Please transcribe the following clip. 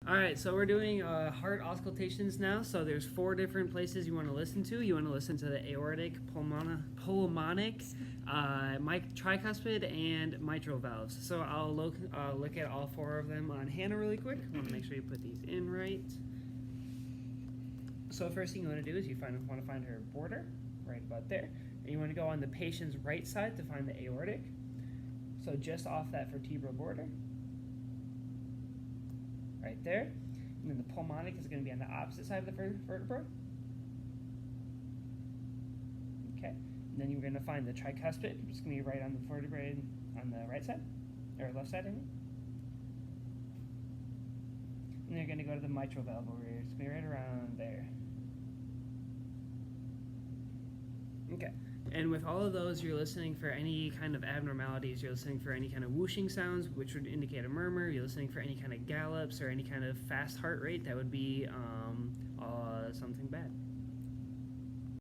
All right, so we're doing heart auscultations now. So there's 4 different places you want to listen to. You want to listen to the aortic, pulmonic, tricuspid, and mitral valves. So I'll look at all 4 of them on Hannah really quick. I want to make sure you put these in right. So first thing you want to do is you want to find her border, right about there. And you want to go on the patient's right side to find the aortic. So just off that vertebral border. Right there. And then the pulmonic is going to be on the opposite side of the vertebra. Okay. And then you're going to find the tricuspid, which is going to be right on the vertebrae on the right side, or left side, I mean. And you're going to go to the mitral valve over here. It's going to be right around there. Okay. And with all of those, you're listening for any kind of abnormalities. You're listening for any kind of whooshing sounds, which would indicate a murmur. You're listening for any kind of gallops or any kind of fast heart rate. That would be something bad.